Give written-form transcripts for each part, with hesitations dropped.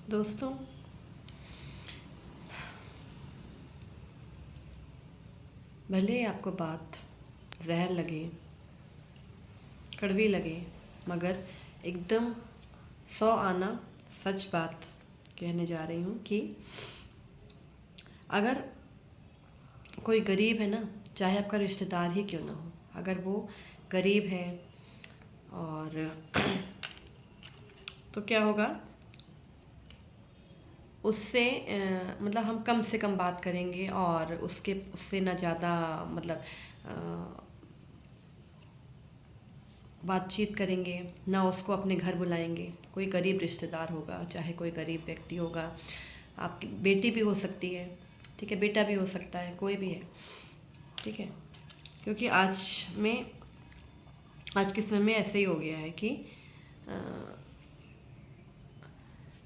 दोस्तों, भले ही आपको बात जहर लगे, कड़वी लगे, मगर एकदम 100 आना सच बात कहने जा रही हूँ कि अगर कोई गरीब है ना, चाहे आपका रिश्तेदार ही क्यों ना हो, अगर वो गरीब है और तो क्या होगा उससे मतलब हम कम से कम बात करेंगे और उससे ना ज़्यादा मतलब बातचीत करेंगे, ना उसको अपने घर बुलाएंगे। कोई गरीब रिश्तेदार होगा, चाहे कोई गरीब व्यक्ति होगा, आपकी बेटी भी हो सकती है, ठीक है, बेटा भी हो सकता है, कोई भी है, ठीक है। क्योंकि आज के समय में ऐसे ही हो गया है कि अ,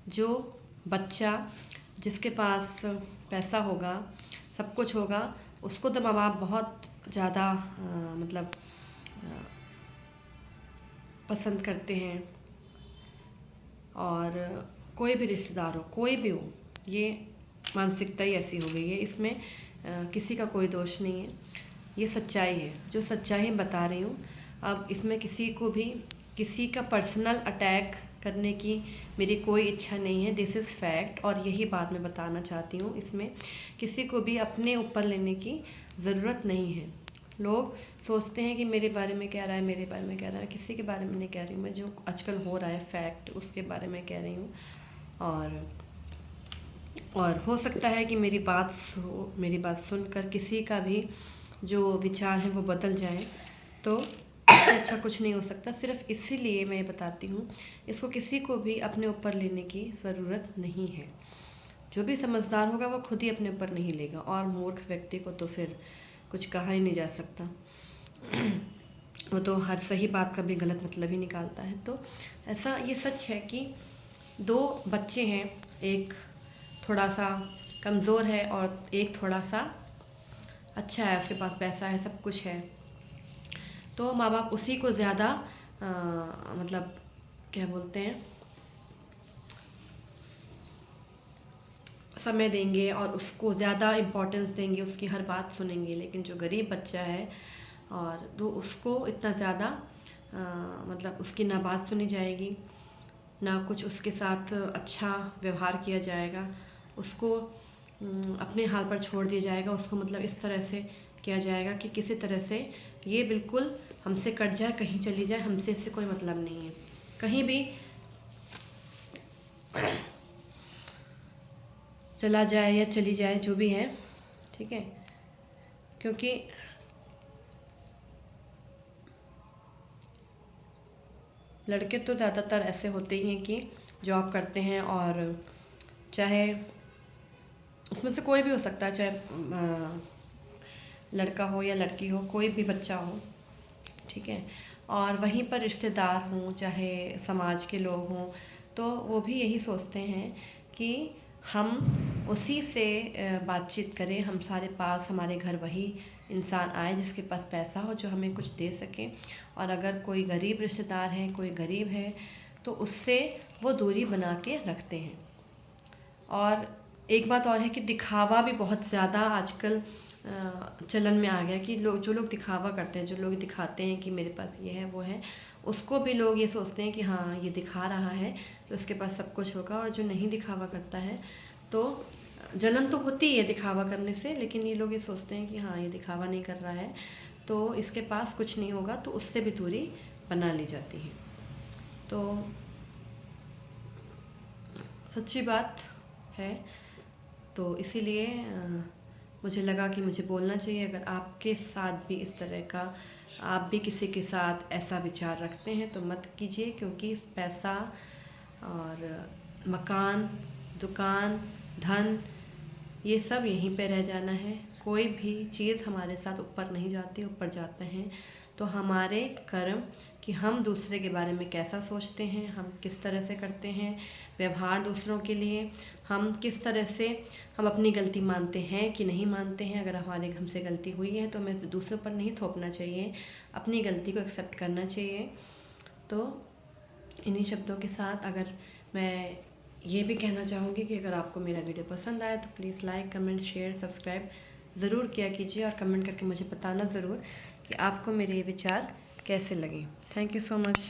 जो बच्चा जिसके पास पैसा होगा, सब कुछ होगा, उसको तो माँ बाप बहुत ज़्यादा मतलब पसंद करते हैं। और कोई भी रिश्तेदार हो, कोई भी हो, ये मानसिकता ही ऐसी हो गई है। इसमें किसी का कोई दोष नहीं है, ये सच्चाई है, जो सच्चाई मैं बता रही हूँ। अब इसमें किसी का पर्सनल अटैक करने की मेरी कोई इच्छा नहीं है, दिस इज़ फैक्ट, और यही बात मैं बताना चाहती हूँ। इसमें किसी को भी अपने ऊपर लेने की ज़रूरत नहीं है। लोग सोचते हैं कि मेरे बारे में कह रहा है, मेरे बारे में कह रहा है, किसी के बारे में नहीं कह रही हूँ मैं, जो आजकल हो रहा है फैक्ट उसके बारे में कह रही हूँ। और हो सकता है कि मेरी बात सुनकर किसी का भी जो विचार है वो बदल जाए, तो इससे अच्छा कुछ नहीं हो सकता। सिर्फ इसीलिए मैं बताती हूँ, इसको किसी को भी अपने ऊपर लेने की ज़रूरत नहीं है। जो भी समझदार होगा वो खुद ही अपने ऊपर नहीं लेगा, और मूर्ख व्यक्ति को तो फिर कुछ कहा ही नहीं जा सकता। वो तो हर सही बात का भी गलत मतलब ही निकालता है। तो ऐसा ये सच है कि दो बच्चे हैं, एक थोड़ा सा कमज़ोर है और एक थोड़ा सा अच्छा है, उसके पास पैसा है, सब कुछ है, तो माँ बाप उसी को ज़्यादा मतलब क्या बोलते हैं, समय देंगे और उसको ज़्यादा इम्पोर्टेंस देंगे, उसकी हर बात सुनेंगे। लेकिन जो गरीब बच्चा है और तो उसको इतना ज़्यादा मतलब उसकी ना बात सुनी जाएगी, ना कुछ उसके साथ अच्छा व्यवहार किया जाएगा, उसको अपने हाल पर छोड़ दिया जाएगा। उसको मतलब इस तरह से किया जाएगा कि किसी तरह से ये बिल्कुल हमसे कट जाए, कहीं चली जाए, हमसे इससे कोई मतलब नहीं है, कहीं भी चला जाए या चली जाए, जो भी है, ठीक है। क्योंकि लड़के तो ज़्यादातर ऐसे होते ही हैं कि जॉब करते हैं, और चाहे उसमें से कोई भी हो सकता है, चाहे लड़का हो या लड़की हो, कोई भी बच्चा हो, ठीक है। और वहीं पर रिश्तेदार हों, चाहे समाज के लोग हों, तो वो भी यही सोचते हैं कि हम उसी से बातचीत करें, हम सारे पास हमारे घर वही इंसान आए जिसके पास पैसा हो, जो हमें कुछ दे सके। और अगर कोई गरीब रिश्तेदार है, कोई गरीब है, तो उससे वो दूरी बना के रखते हैं। और एक बात और है कि दिखावा भी बहुत ज़्यादा आजकल चलन में आ गया कि जो लोग दिखावा करते हैं, जो लोग दिखाते हैं कि मेरे पास ये है वो है, उसको भी लोग ये सोचते हैं कि हाँ ये दिखा रहा है तो उसके पास सब कुछ होगा। और जो नहीं दिखावा करता है तो जलन तो होती है दिखावा करने से, लेकिन ये लोग ये सोचते हैं कि हाँ ये दिखावा नहीं कर रहा है तो इसके पास कुछ नहीं होगा, तो उससे भी दूरी बना ली जाती है। तो सच्ची बात है। तो इसीलिए मुझे लगा कि मुझे बोलना चाहिए। अगर आपके साथ भी इस तरह का, आप भी किसी के साथ ऐसा विचार रखते हैं तो मत कीजिए, क्योंकि पैसा और मकान, दुकान, धन, ये सब यहीं पे रह जाना है। कोई भी चीज़ हमारे साथ ऊपर नहीं जाती, ऊपर जाते हैं तो हमारे कर्म, कि हम दूसरे के बारे में कैसा सोचते हैं, हम किस तरह से करते हैं व्यवहार दूसरों के लिए, हम किस तरह से हम अपनी गलती मानते हैं कि नहीं मानते हैं। अगर हमसे गलती हुई है तो हमें दूसरों पर नहीं थोपना चाहिए, अपनी गलती को एक्सेप्ट करना चाहिए। तो इन्हीं शब्दों के साथ अगर मैं ये भी कहना चाहूँगी कि अगर आपको मेरा वीडियो पसंद आया तो please like, comment, share, subscribe ज़रूर किया कीजिए और कमेंट करके मुझे बताना ज़रूर कि आपको मेरे ये विचार कैसे लगे। Thank you so much.